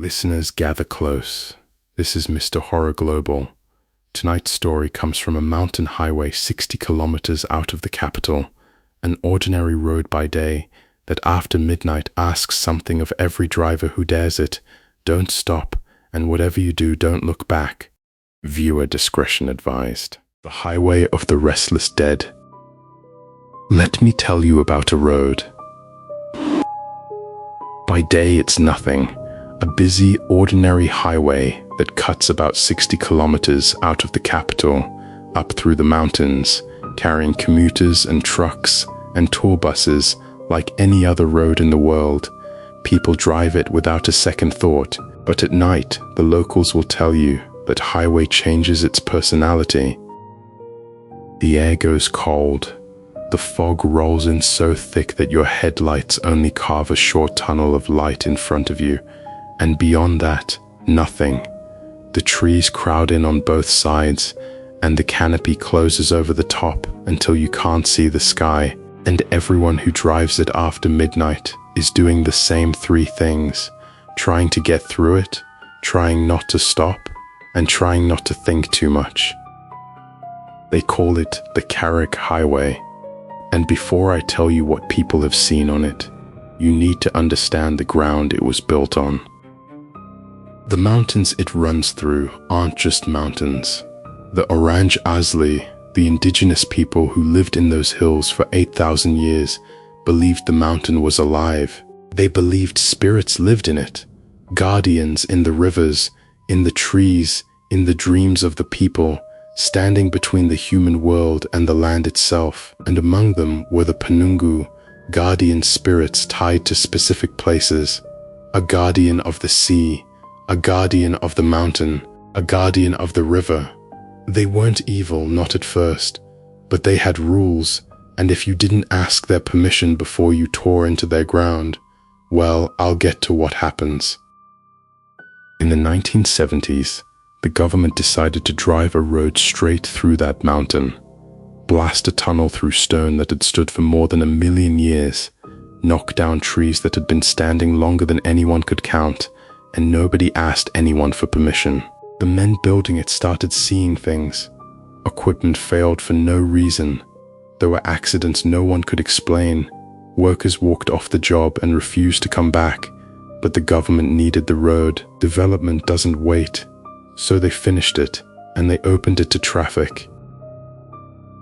Listeners, gather close. This is Mr. Horror Global. Tonight's story comes from a mountain highway 60 kilometers out of the capital, an ordinary road by day that after midnight asks something of every driver who dares it: don't stop, and whatever you do, don't look back. Viewer discretion advised. The Highway of the Restless Dead. Let me tell you about a road. By day it's nothing, a busy, ordinary highway that cuts about 60 kilometers out of the capital, up through the mountains, carrying commuters and trucks and tour buses like any other road in the world. People drive it without a second thought, but at night the locals will tell you that highway changes its personality. The air goes cold. The fog rolls in so thick that your headlights only carve a short tunnel of light in front of you, and beyond that, nothing. The trees crowd in on both sides, and the canopy closes over the top until you can't see the sky, and everyone who drives it after midnight is doing the same three things: trying to get through it, trying not to stop, and trying not to think too much. They call it the Karak Highway. And before I tell you what people have seen on it, you need to understand the ground it was built on. The mountains it runs through aren't just mountains. The Orang Asli, the indigenous people who lived in those hills for 8,000 years, believed the mountain was alive. They believed spirits lived in it, guardians in the rivers, in the trees, in the dreams of the people, standing between the human world and the land itself, and among them were the Penunggu, guardian spirits tied to specific places, a guardian of the sea, a guardian of the mountain, a guardian of the river. They weren't evil, not at first, but they had rules, and if you didn't ask their permission before you tore into their ground, well, I'll get to what happens. In the 1970s, the government decided to drive a road straight through that mountain, blast a tunnel through stone that had stood for more than 1,000,000 years, knock down trees that had been standing longer than anyone could count, and nobody asked anyone for permission. The men building it started seeing things. Equipment failed for no reason. There were accidents no one could explain. Workers walked off the job and refused to come back, but the government needed the road. Development doesn't wait. So they finished it, and they opened it to traffic.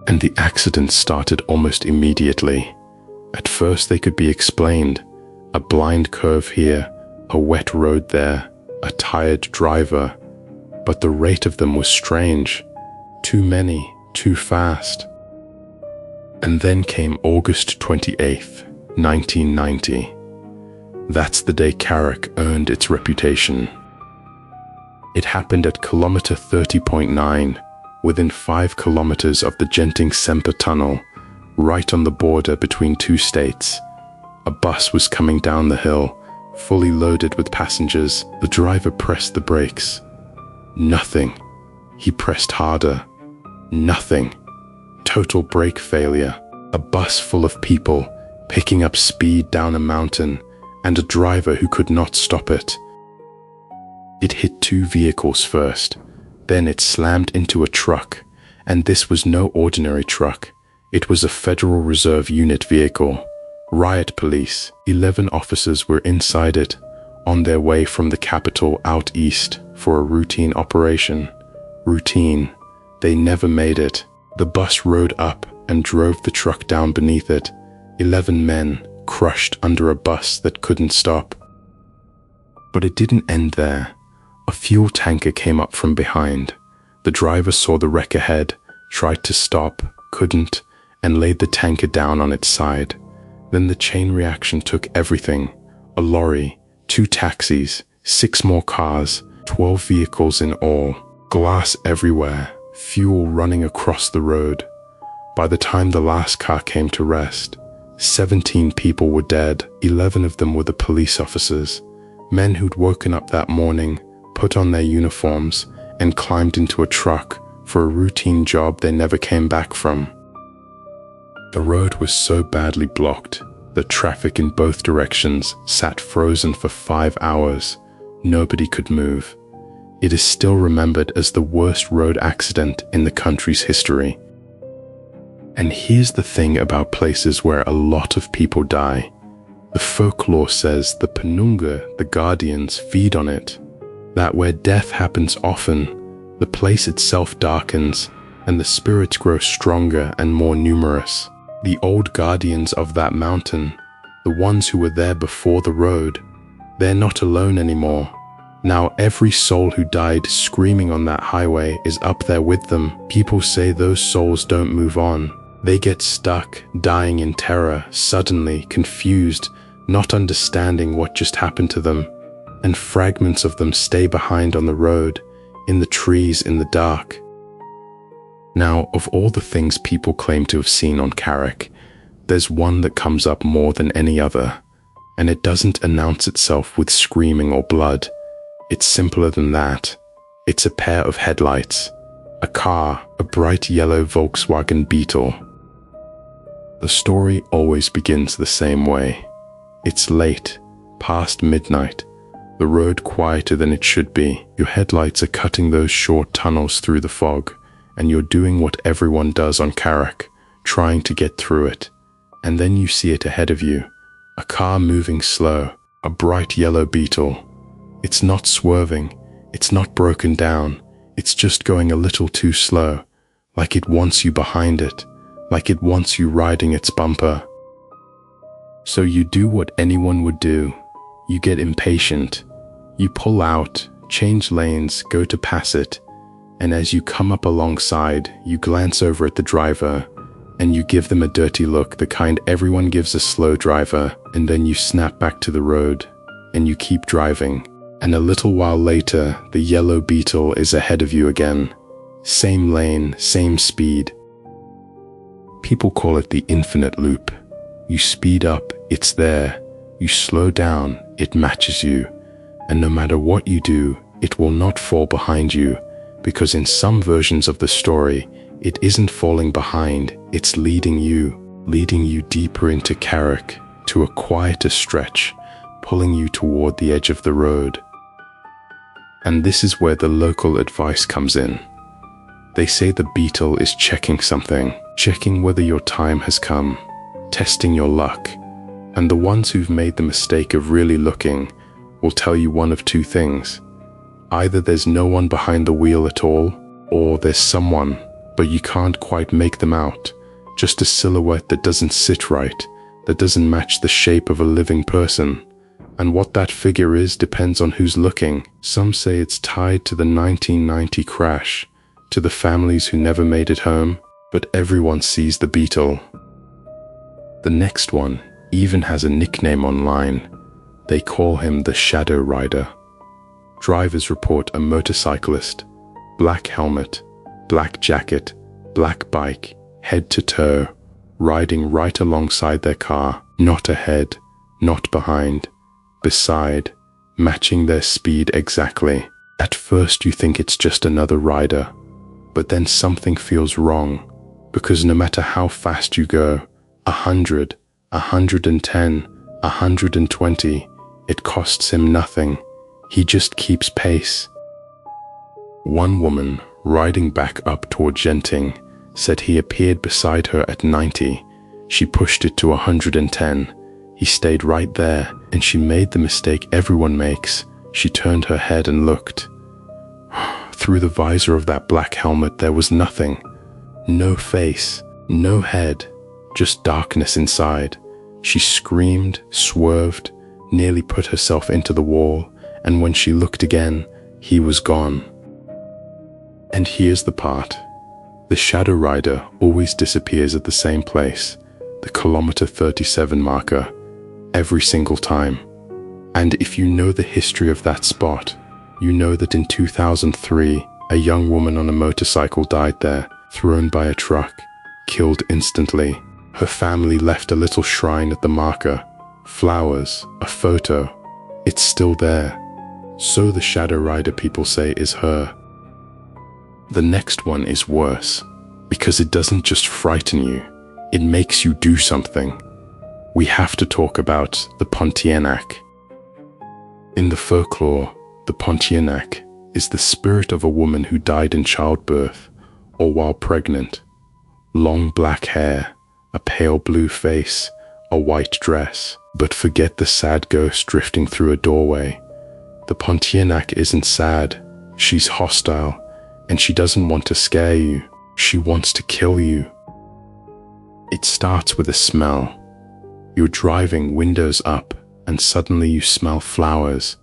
And the accidents started almost immediately. At first they could be explained: a blind curve here, a wet road there, a tired driver. But the rate of them was strange. Too many, too fast. And then came August 28th, 1990. That's the day Karak earned its reputation. It happened at kilometer 30.9, within 5 kilometers of the Genting Semper tunnel, right on the border between two states. A bus was coming down the hill, fully loaded with passengers. The driver pressed the brakes. Nothing. He pressed harder. Nothing. Total brake failure. A bus full of people, picking up speed down a mountain, and a driver who could not stop it. It hit 2 vehicles first, then it slammed into a truck, and this was no ordinary truck. It was a Federal Reserve Unit vehicle. Riot police, 11 officers were inside it, on their way from the capital out east for a routine operation. Routine. They never made it. The bus rode up and drove the truck down beneath it. 11 men crushed under a bus that couldn't stop. But it didn't end there. A fuel tanker came up from behind. The driver saw the wreck ahead, tried to stop, couldn't, and laid the tanker down on its side. Then the chain reaction took everything: a lorry, 2 taxis, 6 more cars, 12 vehicles in all, glass everywhere, fuel running across the road. By the time the last car came to rest, 17 people were dead. 11 of them were the police officers, men who'd woken up that morning, put on their uniforms, and climbed into a truck for a routine job they never came back from. The road was so badly blocked that traffic in both directions sat frozen for 5 hours. nobody could move. It is still remembered as the worst road accident in the country's history. And here's the thing about places where a lot of people die. The folklore says the Penunga, the guardians, feed on it. That where death happens often, the place itself darkens, and the spirits grow stronger and more numerous. The old guardians of that mountain, the ones who were there before the road, they're not alone anymore. Now every soul who died screaming on that highway is up there with them. People say those souls don't move on. They get stuck, dying in terror, suddenly, confused, not understanding what just happened to them, and fragments of them stay behind on the road, in the trees, in the dark. Now, of all the things people claim to have seen on Karak, there's one that comes up more than any other, and it doesn't announce itself with screaming or blood. It's simpler than that. It's a pair of headlights, a car, a bright yellow Volkswagen Beetle. The story always begins the same way. It's late, past midnight, the road quieter than it should be. Your headlights are cutting those short tunnels through the fog, and you're doing what everyone does on Karak, trying to get through it. And then you see it ahead of you, a car moving slow, a bright yellow Beetle. It's not swerving, it's not broken down, it's just going a little too slow, like it wants you behind it, like it wants you riding its bumper. So you do what anyone would do. You get impatient. You pull out, change lanes, go to pass it, and as you come up alongside, you glance over at the driver, and you give them a dirty look, the kind everyone gives a slow driver, and then you snap back to the road, and you keep driving. And a little while later, the yellow Beetle is ahead of you again. Same lane, same speed. People call it the infinite loop. You speed up, it's there. You slow down, it matches you. And no matter what you do, it will not fall behind you, because in some versions of the story, it isn't falling behind, it's leading you deeper into Karak, to a quieter stretch, pulling you toward the edge of the road. And this is where the local advice comes in. They say the Beetle is checking something, checking whether your time has come, testing your luck. And the ones who've made the mistake of really looking will tell you one of two things. Either there's no one behind the wheel at all, or there's someone, but you can't quite make them out. Just a silhouette that doesn't sit right, that doesn't match the shape of a living person. And what that figure is depends on who's looking. Some say it's tied to the 1990 crash, to the families who never made it home, but everyone sees the Beetle. The next one even has a nickname online. They call him the Shadow Rider. Drivers report a motorcyclist, black helmet, black jacket, black bike, head to toe, riding right alongside their car, not ahead, not behind, beside, matching their speed exactly. At first you think it's just another rider, but then something feels wrong, because no matter how fast you go, 100, 110, 120, it costs him nothing. He just keeps pace. One woman, riding back up toward Genting, said he appeared beside her at 90. She pushed it to 110. He stayed right there, and she made the mistake everyone makes. She turned her head and looked. Through the visor of that black helmet there was nothing. No face, no head, just darkness inside. She screamed, swerved, nearly put herself into the wall, and when she looked again, he was gone. And here's the part. The Shadow Rider always disappears at the same place, the kilometer 37 marker, every single time. And if you know the history of that spot, you know that in 2003, a young woman on a motorcycle died there, thrown by a truck, killed instantly. Her family left a little shrine at the marker, flowers, a photo. It's still there. So the Shadow Rider, people say, is her. The next one is worse, because it doesn't just frighten you, it makes you do something. We have to talk about the Pontianak. In the folklore, The Pontianak is the spirit of a woman who died in childbirth or while pregnant. Long black hair, a pale blue face, a white dress. But forget the sad ghost drifting through a doorway. The Pontianak isn't sad, she's hostile, and she doesn't want to scare you, she wants to kill you. It starts with a smell. You're driving windows up, and suddenly you smell flowers.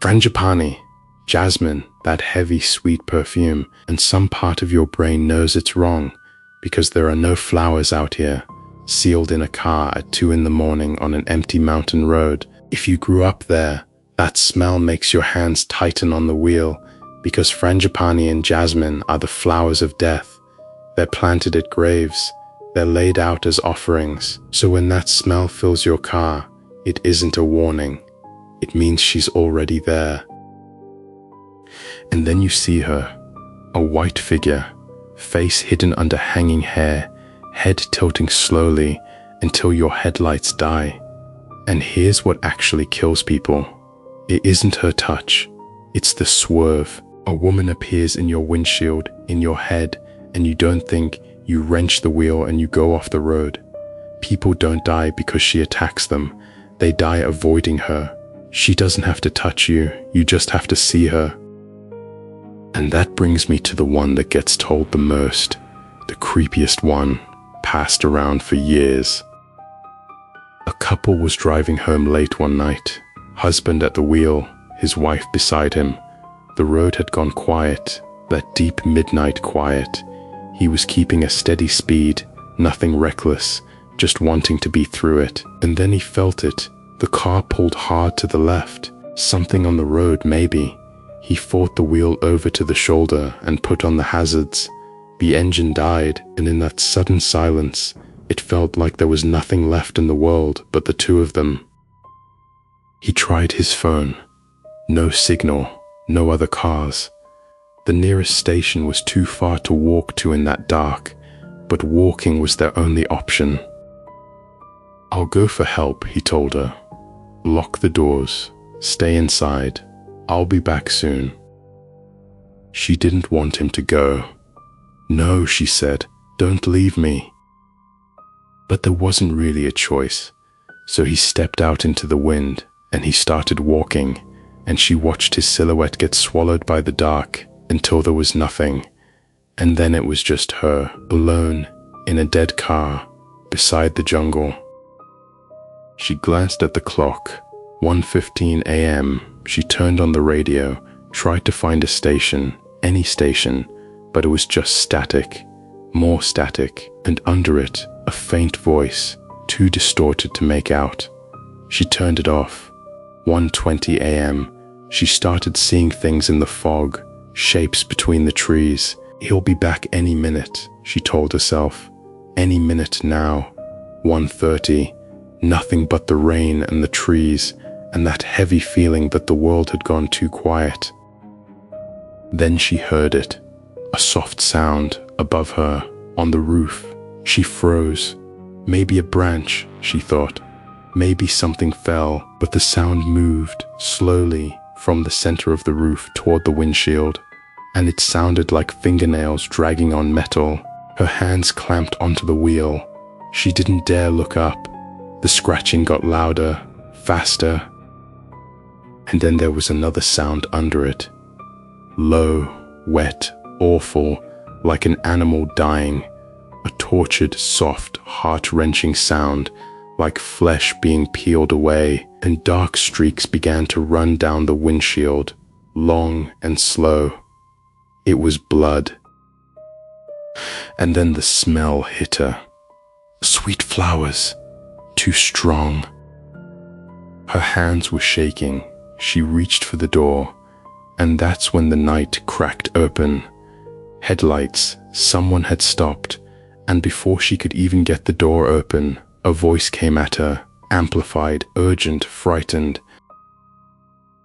Frangipani, jasmine, that heavy sweet perfume, and some part of your brain knows it's wrong, because there are no flowers out here, sealed in a car at 2 in the morning on an empty mountain road. If you grew up there, that smell makes your hands tighten on the wheel, because frangipani and jasmine are the flowers of death. They're planted at graves. They're laid out as offerings. So when that smell fills your car, it isn't a warning. It means she's already there. And then you see her, a white figure, face hidden under hanging hair, head tilting slowly until your headlights die. And here's what actually kills people. It isn't her touch, it's the swerve. A woman appears in your windshield, in your head, and you don't think, you wrench the wheel and you go off the road. People don't die because she attacks them, they die avoiding her. She doesn't have to touch you, you just have to see her. And that brings me to the one that gets told the most, the creepiest one, passed around for years. A couple was driving home late one night, husband at the wheel, his wife beside him. The road had gone quiet, that deep midnight quiet. He was keeping a steady speed, nothing reckless, just wanting to be through it. And then he felt it. The car pulled hard to the left, something on the road maybe. He fought the wheel over to the shoulder and put on the hazards. The engine died, and in that sudden silence, it felt like there was nothing left in the world but the two of them. He tried his phone. No signal, no other cars. The nearest station was too far to walk to in that dark, but walking was their only option. "I'll go for help," he told her. "Lock the doors. Stay inside. I'll be back soon." She didn't want him to go. "No," she said, "don't leave me." But there wasn't really a choice, so he stepped out into the wind and he started walking, and she watched his silhouette get swallowed by the dark until there was nothing, and then it was just her, alone, in a dead car, beside the jungle. She glanced at the clock, 1:15 a.m. She turned on the radio, tried to find a station, any station, but it was just static, more static, and under it, a faint voice, too distorted to make out. She turned it off. 1:20 a.m. She started seeing things in the fog, shapes between the trees. He'll be back any minute, she told herself. Any minute now. 1:30. Nothing but the rain and the trees, and that heavy feeling that the world had gone too quiet. Then she heard it. A soft sound above her, on the roof. She froze. Maybe a branch, she thought. Maybe something fell, but the sound moved, slowly, from the center of the roof toward the windshield, and it sounded like fingernails dragging on metal. Her hands clamped onto the wheel. She didn't dare look up. The scratching got louder, faster, and then there was another sound under it. Low, wet, awful, like an animal dying. A tortured, soft, heart-wrenching sound, like flesh being peeled away, and dark streaks began to run down the windshield, long and slow. It was blood. And then the smell hit her. Sweet flowers, too strong. Her hands were shaking. She reached for the door, and that's when the night cracked open. Headlights, someone had stopped, and before she could even get the door open, a voice came at her, amplified, urgent, frightened.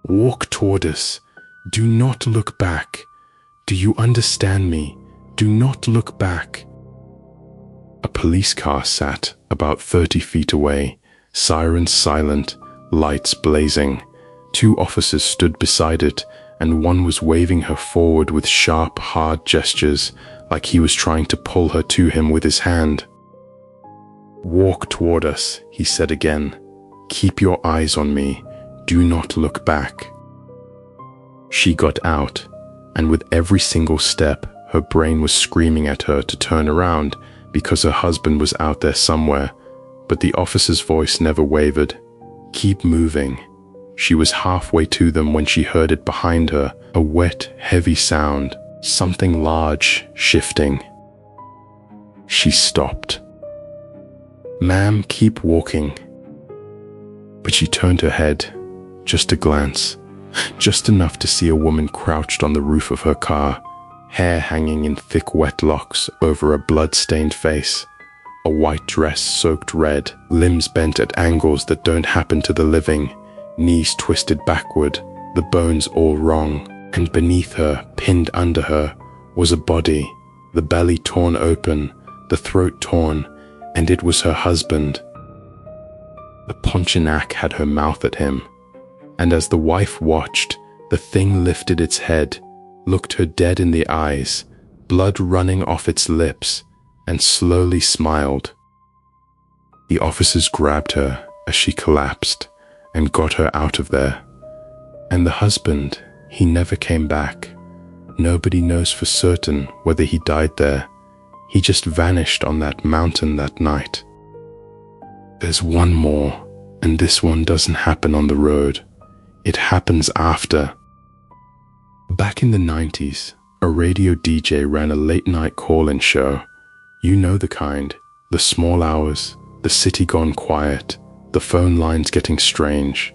"Walk toward us. Do not look back. Do you understand me? Do not look back." A police car sat about 30 feet away, sirens silent, lights blazing. Two officers stood beside it, and one was waving her forward with sharp, hard gestures, like he was trying to pull her to him with his hand. "Walk toward us," he said again. "Keep your eyes on me. Do not look back." She got out, and with every single step, her brain was screaming at her to turn around because her husband was out there somewhere, but the officer's voice never wavered. "Keep moving." She was halfway to them when she heard it behind her, a wet, heavy sound, something large, shifting. She stopped. "Ma'am, keep walking." But she turned her head, just a glance, just enough to see a woman crouched on the roof of her car, hair hanging in thick wet locks over a blood-stained face, a white dress soaked red, limbs bent at angles that don't happen to the living, knees twisted backward, the bones all wrong, and beneath her, pinned under her, was a body, the belly torn open, the throat torn, and it was her husband. The Pontianak had her mouth at him, and as the wife watched, the thing lifted its head, looked her dead in the eyes, blood running off its lips, and slowly smiled. The officers grabbed her as she collapsed and got her out of there. And the husband, he never came back. Nobody knows for certain whether he died there. He just vanished on that mountain that night. There's one more, and this one doesn't happen on the road. It happens after. Back in the 90s, a radio DJ ran a late-night call-in show. You know the kind, the small hours, the city gone quiet, the phone lines getting strange.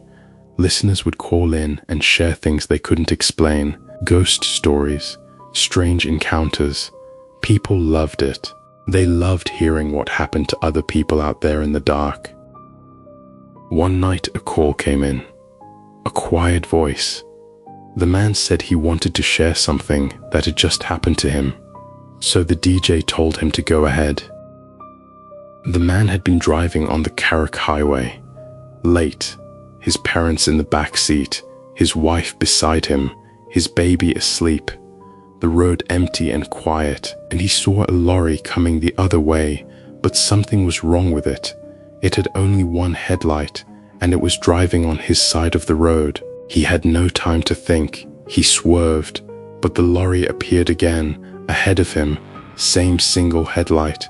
Listeners would call in and share things they couldn't explain, ghost stories, strange encounters. People loved it. They loved hearing what happened to other people out there in the dark. One night a call came in, a quiet voice. The man said he wanted to share something that had just happened to him, so the DJ told him to go ahead. The man had been driving on the Karak highway, late, his parents in the back seat, his wife beside him, his baby asleep, the road empty and quiet, and he saw a lorry coming the other way, but something was wrong with it. It had only one headlight, and it was driving on his side of the road. He had no time to think. He swerved, but the lorry appeared again, ahead of him, same single headlight.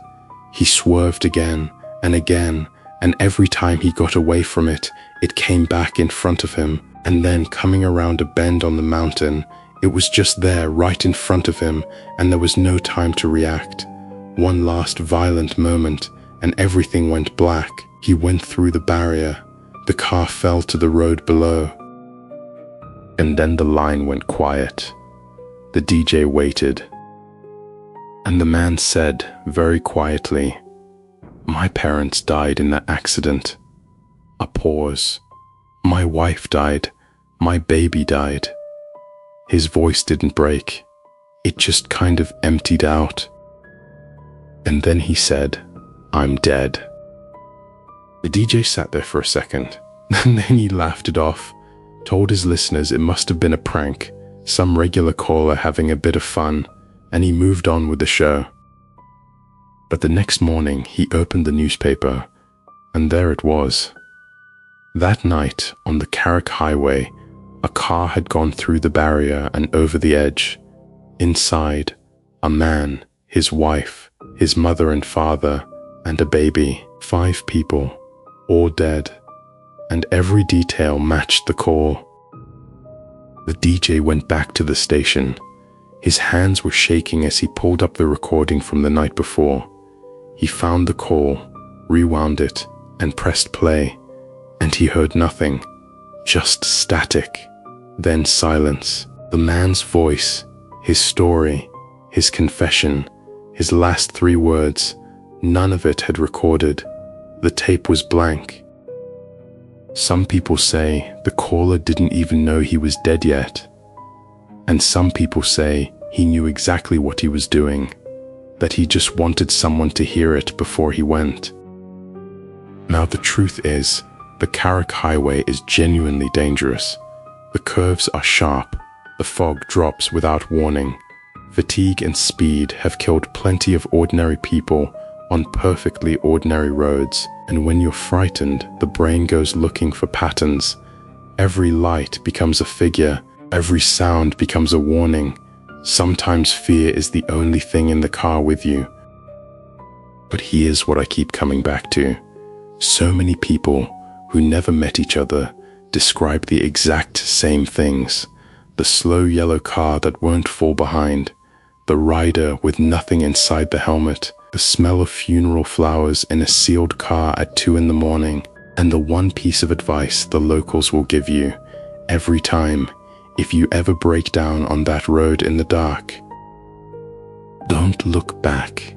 He swerved again, and every time he got away from it, it came back in front of him, and then coming around a bend on the mountain, it was just there right in front of him, and there was no time to react. One last violent moment, and everything went black. He went through the barrier. The car fell to the road below. And then the line went quiet. The DJ waited. And the man said, very quietly, "My parents died in that accident." A pause. "My wife died. My baby died." His voice didn't break. It just kind of emptied out. And then he said, "I'm dead." The DJ sat there for a second, and then he laughed it off, told his listeners it must have been a prank, some regular caller having a bit of fun, and he moved on with the show. But the next morning he opened the newspaper, and there it was. That night on the Karak highway, a car had gone through the barrier and over the edge. Inside, a man, his wife, his mother and father, and a baby. 5 people, all dead, and every detail matched the call. The DJ went back to the station. His hands were shaking as he pulled up the recording from the night before. He found the call, rewound it, and pressed play, and he heard nothing, just static, then silence. The man's voice, his story, his confession, his last 3 words, none of it had recorded. The tape was blank. Some people say the caller didn't even know he was dead yet. And some people say he knew exactly what he was doing, that he just wanted someone to hear it before he went. Now the truth is, the Karak highway is genuinely dangerous. The curves are sharp, the fog drops without warning. Fatigue and speed have killed plenty of ordinary people on perfectly ordinary roads, and when you're frightened, the brain goes looking for patterns. Every light becomes a figure, every sound becomes a warning. Sometimes fear is the only thing in the car with you. But here's what I keep coming back to. So many people who never met each other describe the exact same things. The slow yellow car that won't fall behind, the rider with nothing inside the helmet, the smell of funeral flowers in a sealed car at 2 in the morning, and the one piece of advice the locals will give you every time if you ever break down on that road in the dark. Don't look back.